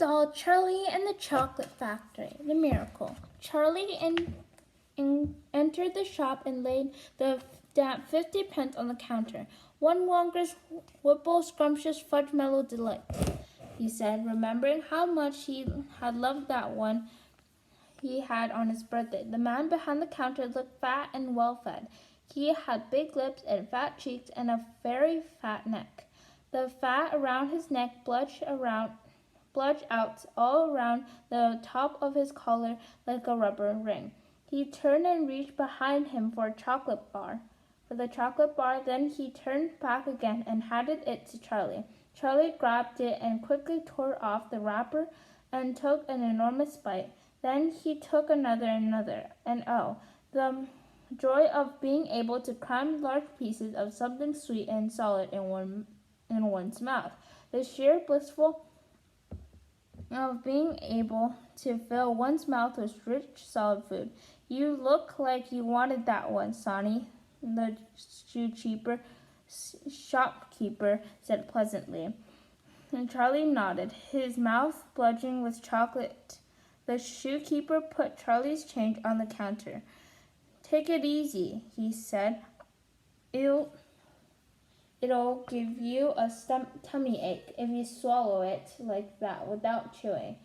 Dahl, Charlie and the Chocolate Factory, the miracle. Charlie entered the shop and laid down 50 pence on the counter. One Wonker's Whipple Scrumptious Fudge Mellow Delight, he said, remembering how much he had loved that one he had on his birthday. The man behind the counter looked fat and well-fed. He had big lips and fat cheeks and a very fat neck. The fat around his neck bludged out all around the top of his collar like a rubber ring. He turned and reached behind him for the chocolate bar. Then he turned back again and handed it to Charlie. Charlie grabbed it and quickly tore off the wrapper and took an enormous bite. Then he took another, and oh, the joy of being able to cram large pieces of something sweet and solid in one's mouth. The sheer blissful of being able to fill one's mouth with rich, solid food. You look like you wanted that one, Sonny, the shopkeeper said pleasantly. And Charlie nodded, his mouth bulging with chocolate. The shoekeeper put Charlie's change on the counter. Take it easy, he said. It'll give you a tummy ache if you swallow it like that without chewing.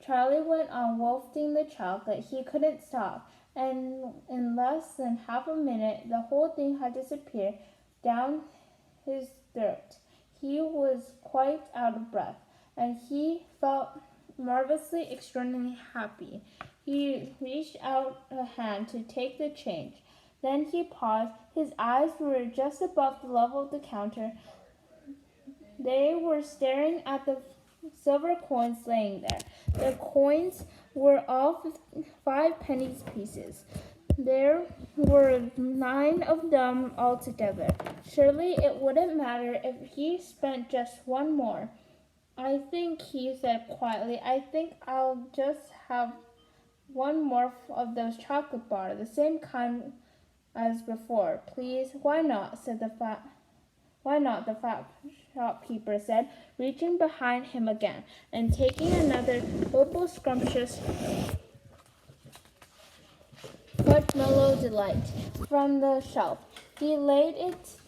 Charlie went on wolfing the chocolate. He couldn't stop, and in less than half a minute, the whole thing had disappeared down his throat. He was quite out of breath, and he felt marvelously, extraordinarily happy. He reached out a hand to take the change. Then he paused. His eyes were just above the level of the counter. They were staring at the silver coins laying there. The coins were all 5 penny pieces. There were 9 of them altogether. Surely it wouldn't matter if he spent just one more. I think, he said quietly, I think I'll just have one more of those chocolate bars, the same kind as before, please. Why not? The fat shopkeeper said, reaching behind him again and taking another Whipple Scrumptious Fudge Mellow Delight from the shelf. He laid it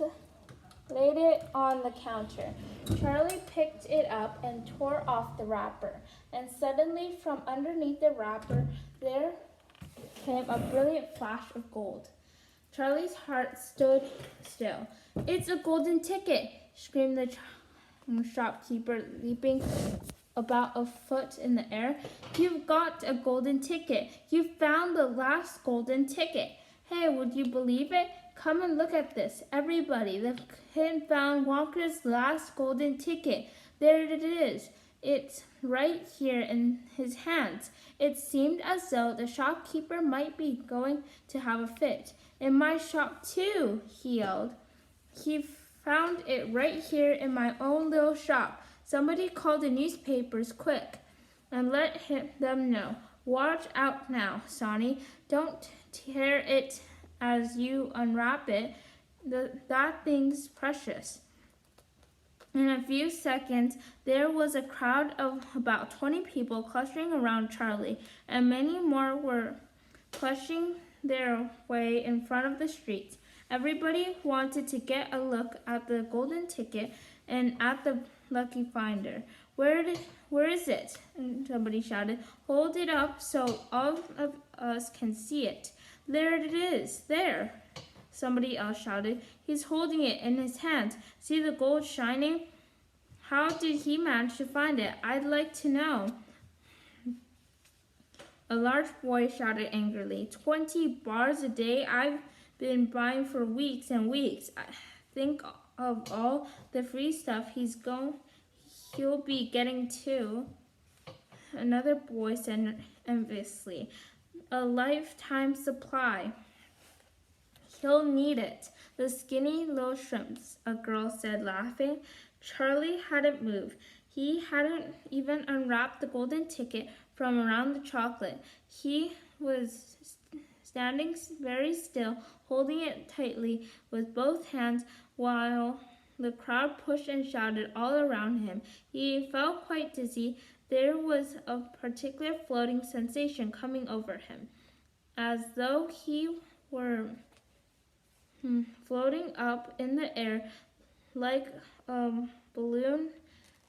on the counter. Charlie picked it up and tore off the wrapper, and suddenly from underneath the wrapper there came a brilliant flash of gold. Charlie's heart stood still. It's a golden ticket, screamed the shopkeeper, leaping about a foot in the air. You've got a golden ticket. You found the last golden ticket. Hey, would you believe it? Come and look at this, everybody. The kid found Walker's last golden ticket. There it is. It's right here in his hands. It seemed as though the shopkeeper might be going to have a fit. In my shop, too, he yelled. He found it right here in my own little shop. Somebody call the newspapers quick and let them know. Watch out now, Sonny. Don't tear it as you unwrap it. That thing's precious. In a few seconds, there was a crowd of about 20 people clustering around Charlie, and many more were pushing their way in front of the streets. Everybody wanted to get a look at the golden ticket and at the lucky finder. Where is it? And somebody shouted. Hold it up so all of us can see it. There it is, there, somebody else shouted. He's holding it in his hands. See the gold shining? How did he manage to find it? I'd like to know. A large boy shouted angrily. 20 bars a day I've been buying for weeks and weeks. Think of all the free stuff he'll be getting too. Another boy said enviously. A lifetime supply. He'll need it. The skinny little shrimps, a girl said, laughing. Charlie hadn't moved. He hadn't even unwrapped the golden ticket from around the chocolate. He was standing very still, holding it tightly with both hands while the crowd pushed and shouted all around him. He felt quite dizzy. there was a particular floating sensation coming over him, as though he were floating up in the air like a balloon.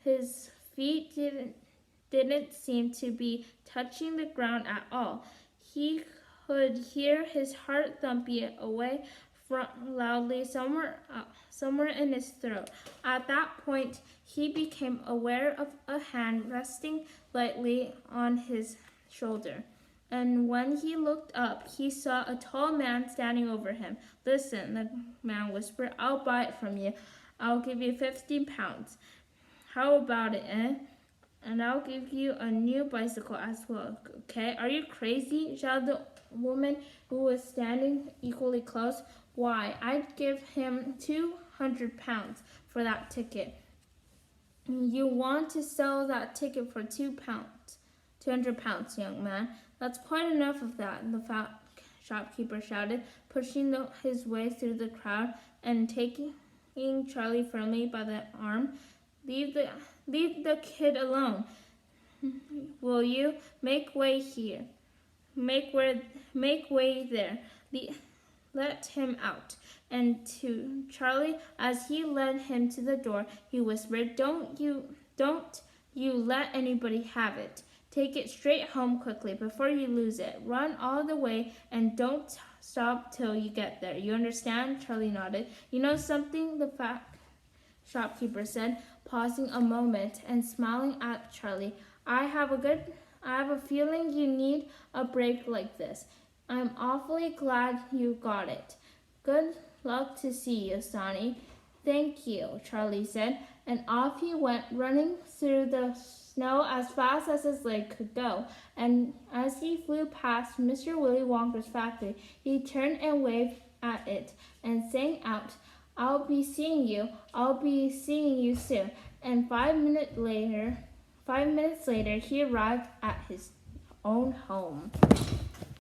His feet didn't seem to be touching the ground at all. He could hear his heart thumping away loudly somewhere in his throat. At that point, he became aware of a hand resting lightly on his shoulder. And when he looked up, he saw a tall man standing over him. "Listen," the man whispered, "I'll buy it from you. I'll give you 15 pounds. How about it, eh? And I'll give you a new bicycle as well, okay?" "Are you crazy?" shouted the woman who was standing equally close. "Why, I'd give him 200 pounds for that ticket." "You want to sell that ticket for 200 pounds, young man. That's quite enough of that," the fat shopkeeper shouted, pushing his way through the crowd and taking Charlie firmly by the arm. Leave the kid alone, will you? Make way here. Make way there. Let him out." And to Charlie, as he led him to the door, he whispered, Don't you let anybody have it. Take it straight home quickly before you lose it. Run all the way and don't stop till you get there. You understand?" Charlie nodded. "You know something?" the fat shopkeeper said, pausing a moment and smiling at Charlie. I have a feeling you need a break like this. I'm awfully glad you got it. Good luck to see you, Sonny." "Thank you," Charlie said, and off he went, running through the snow as fast as his leg could go. And as he flew past Mr. Willy Wonka's factory, he turned and waved at it and sang out, I'll be seeing you soon." And 5 minutes later, he arrived at his own home.